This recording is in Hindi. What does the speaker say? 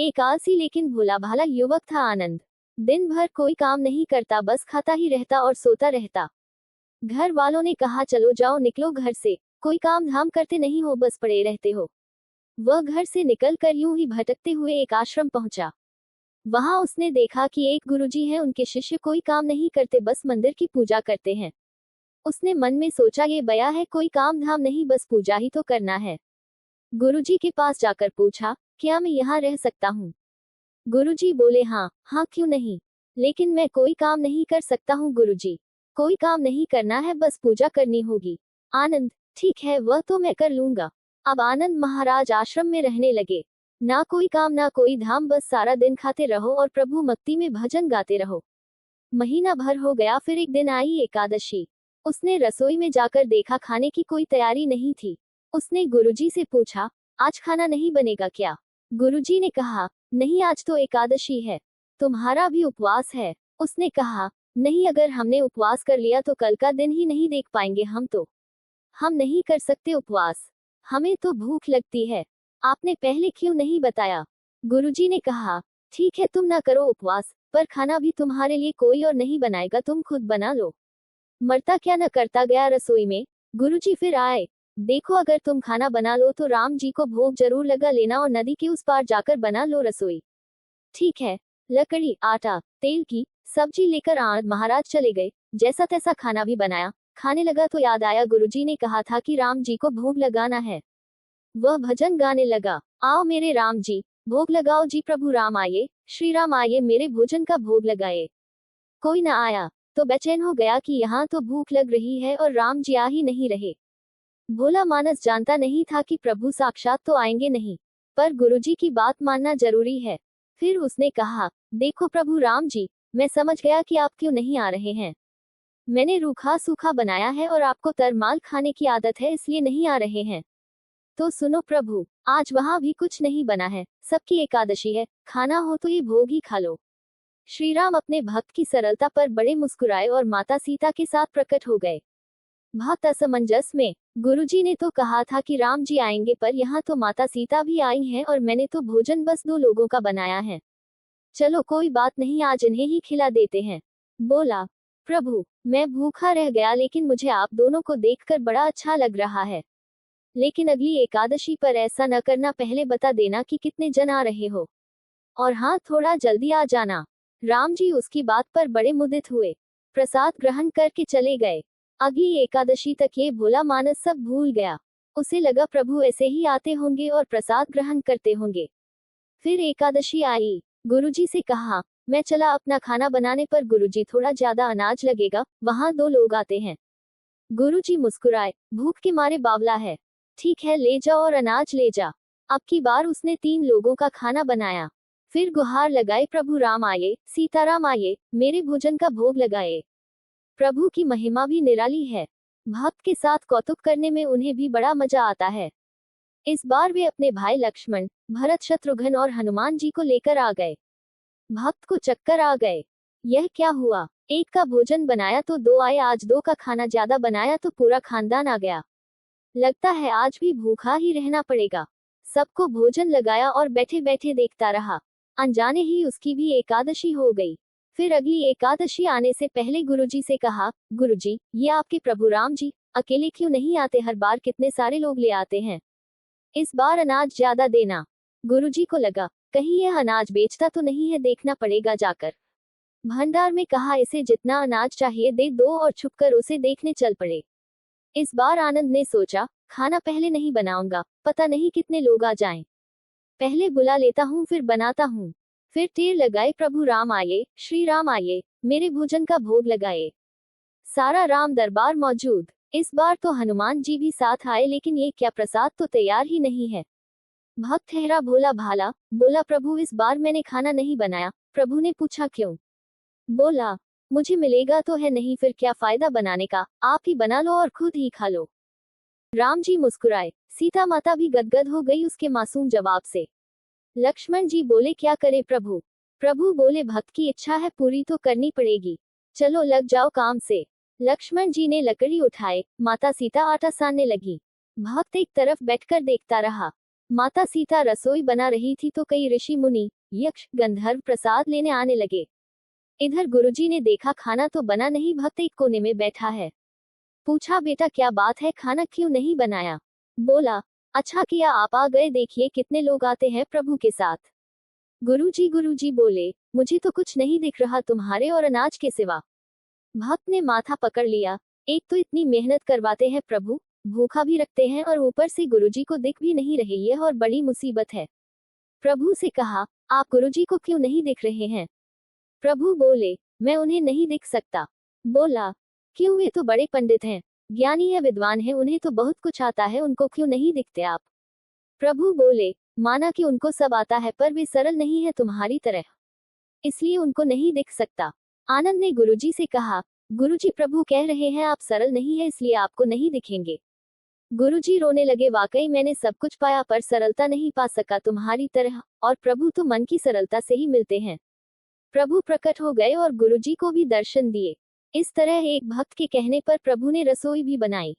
एक आलसी लेकिन भोला भाला युवक था आनंद। दिन भर कोई काम नहीं करता, बस खाता ही रहता और सोता रहता। घर वालों ने कहा चलो जाओ निकलो घर से, कोई काम धाम करते नहीं हो, बस पड़े रहते हो। वह घर से निकल कर यूं ही भटकते हुए एक आश्रम पहुंचा। वहां उसने देखा कि एक गुरुजी हैं, उनके शिष्य कोई काम नहीं करते, बस मंदिर की पूजा करते हैं। उसने मन में सोचा ये बया है, कोई काम धाम नहीं, बस पूजा ही तो करना है। गुरुजी के पास जाकर पूछा, क्या मैं यहाँ रह सकता हूँ? गुरुजी बोले हाँ हाँ, क्यों नहीं, लेकिन मैं कोई काम नहीं कर सकता हूँ गुरुजी। कोई काम नहीं करना है, बस पूजा करनी होगी। आनंद, ठीक है, वह तो मैं कर लूंगा। अब आनंद महाराज आश्रम में रहने लगे। ना कोई काम ना कोई धाम, बस सारा दिन खाते रहो और प्रभु भक्ति में भजन गाते रहो। महीना भर हो गया, फिर एक दिन आई एकादशी। उसने रसोई में जाकर देखा, खाने की कोई तैयारी नहीं थी। उसने गुरुजी से पूछा, आज खाना नहीं बनेगा क्या? गुरुजी ने कहा, नहीं, आज तो एकादशी है, तुम्हारा भी उपवास है। उसने कहा, नहीं, अगर हमने उपवास कर लिया तो कल का दिन ही नहीं देख पाएंगे हम नहीं कर सकते उपवास, हमें तो भूख लगती है। आपने पहले क्यों नहीं बताया? गुरुजी ने कहा, ठीक है, तुम ना करो उपवास, पर खाना भी तुम्हारे लिए कोई और नहीं बनाएगा, तुम खुद बना लो। मरता क्या न करता गया रसोई में। गुरुजी फिर आए, देखो अगर तुम खाना बना लो तो राम जी को भोग जरूर लगा लेना और नदी के उस पार जाकर बना लो रसोई। ठीक है। लकड़ी, आटा, तेल की सब्जी लेकर आनंद महाराज चले गए। जैसा तैसा खाना भी बनाया। खाने लगा तो याद आया, गुरुजी ने कहा था कि राम जी को भोग लगाना है। वह भजन गाने लगा, आओ मेरे राम जी, भोग लगाओ जी, प्रभु राम आए, श्री राम आए, मेरे भोजन का भोग लगाए। कोई न आया तो बेचैन हो गया कि यहाँ तो भूख लग रही है और राम जी आ ही नहीं रहे। भोला मानस जानता नहीं था कि प्रभु साक्षात तो आएंगे नहीं, पर गुरुजी की बात मानना जरूरी है। फिर उसने कहा, देखो प्रभु राम जी, मैं समझ गया कि आप क्यों नहीं आ रहे हैं। मैंने रूखा सूखा बनाया है और आपको तरमाल खाने की आदत है, इसलिए नहीं आ रहे हैं। तो सुनो प्रभु, आज वहां भी कुछ नहीं बना है, सबकी एकादशी है, खाना हो तो ये भोग ही खा लो। श्री राम अपने भक्त की सरलता पर बड़े मुस्कुराए और माता सीता के साथ प्रकट हो गए। भक्त असमंजस में, गुरुजी ने तो कहा था कि राम जी आएंगे, पर यहाँ तो माता सीता भी आई हैं और मैंने तो भोजन बस 2 लोगों का बनाया है। चलो कोई बात नहीं, आज इन्हें ही खिला देते हैं। बोला, प्रभु मैं भूखा रह गया, लेकिन मुझे आप दोनों को देखकर बड़ा अच्छा लग रहा है। लेकिन अगली एकादशी पर ऐसा न करना, पहले बता देना कि कितने जन आ रहे हो, और हाँ, थोड़ा जल्दी आ जाना। राम जी उसकी बात पर बड़े मुदित हुए, प्रसाद ग्रहण करके चले गए। अगली एकादशी तक ये भोला मानस सब भूल गया। उसे लगा प्रभु ऐसे ही आते होंगे और प्रसाद ग्रहण करते होंगे। फिर एकादशी आई। गुरुजी से कहा, मैं चला अपना खाना बनाने, पर गुरुजी थोड़ा ज्यादा अनाज लगेगा, वहां 2 लोग आते हैं। गुरुजी मुस्कुराए, भूख के मारे बावला है, ठीक है ले जाओ और अनाज ले जा। अब की बार उसने 3 लोगों का खाना बनाया। फिर गुहार लगाए, प्रभु राम आए, सीताराम आए, मेरे भोजन का भोग लगाए। प्रभु की महिमा भी निराली है। भक्त के साथ कौतुक करने में उन्हें भी बड़ा मजा आता है। इस बार वे अपने भाई लक्ष्मण, भरत, शत्रुघ्न और हनुमान जी को लेकर आ गए। भक्त को चक्कर आ गए, यह क्या हुआ, एक का भोजन बनाया तो 2 आए, आज 2 का खाना ज्यादा बनाया तो पूरा खानदान आ गया। लगता है आज भी भूखा ही रहना पड़ेगा। सबको भोजन लगाया और बैठे बैठे देखता रहा। अनजाने ही उसकी भी एकादशी हो गई। फिर अगली एकादशी आने से पहले गुरुजी से कहा, गुरुजी, ये आपके प्रभु राम जी अकेले क्यों नहीं आते, हर बार कितने सारे लोग ले आते हैं, इस बार अनाज ज्यादा देना। गुरुजी को लगा, कहीं यह अनाज बेचता तो नहीं है, देखना पड़ेगा जाकर। भंडार में कहा, इसे जितना अनाज चाहिए दे दो, और छुपकर उसे देखने चल पड़े। इस बार आनंद ने सोचा, खाना पहले नहीं बनाऊंगा, पता नहीं कितने लोग आ जाएं। पहले बुला लेता हूँ फिर बनाता हूँ। फिर टेर लगाए, प्रभु राम आए, श्री राम आए, मेरे भोजन का भोग लगाए। सारा राम दरबार मौजूद। इस बार तो हनुमान जी भी साथ आए, लेकिन ये क्या, प्रसाद तो तैयार ही नहीं है। भक्त ठहरा भोला भाला, बोला, प्रभु इस बार मैंने खाना नहीं बनाया। प्रभु ने पूछा, क्यों? बोला, मुझे मिलेगा तो है नहीं, फिर क्या फायदा बनाने का, आप ही बना लो और खुद ही खा लो। राम जी मुस्कुराए, सीता माता भी गदगद हो गई उसके मासूम जवाब से। लक्ष्मण जी बोले, क्या करे प्रभु? प्रभु बोले, भक्त की इच्छा है, पूरी तो करनी पड़ेगी, चलो लग जाओ काम से। लक्ष्मण जी ने लकड़ी उठाए, माता सीता आटा सानने लगी। भक्त एक तरफ बैठकर देखता रहा। माता सीता रसोई बना रही थी तो कई ऋषि मुनि, यक्ष, गंधर्व प्रसाद लेने आने लगे। इधर गुरुजी ने देखा खाना तो बना नहीं, भक्त एक कोने में बैठा है। पूछा, बेटा क्या बात है, खाना क्यों नहीं बनाया? बोला, अच्छा किया आप आ गए, देखिए कितने लोग आते हैं प्रभु के साथ। गुरुजी बोले, मुझे तो कुछ नहीं दिख रहा तुम्हारे और अनाज के सिवा। भक्त ने माथा पकड़ लिया, एक तो इतनी मेहनत करवाते हैं प्रभु, भूखा भी रखते हैं और ऊपर से गुरुजी को दिख भी नहीं रही, यह और बड़ी मुसीबत है। प्रभु से कहा, आप गुरुजी को क्यों नहीं दिख रहे हैं? प्रभु बोले, मैं उन्हें नहीं दिख सकता। बोला, क्यों, वे तो बड़े पंडित हैं, ज्ञानी है, विद्वान है, उन्हें तो बहुत कुछ आता है, उनको क्यों नहीं दिखते आप? प्रभु बोले, माना कि उनको सब आता है पर वे सरल नहीं है तुम्हारी तरह, इसलिए उनको नहीं दिख सकता। आनंद ने गुरुजी से कहा, गुरुजी प्रभु कह रहे हैं आप सरल नहीं है इसलिए आपको नहीं दिखेंगे। गुरुजी रोने लगे, वाकई मैंने सब कुछ पाया पर सरलता नहीं पा सका तुम्हारी तरह, और प्रभु तो मन की सरलता से ही मिलते हैं। प्रभु प्रकट हो गए और गुरुजी को भी दर्शन दिए। इस तरह एक भक्त के कहने पर प्रभु ने रसोई भी बनाई।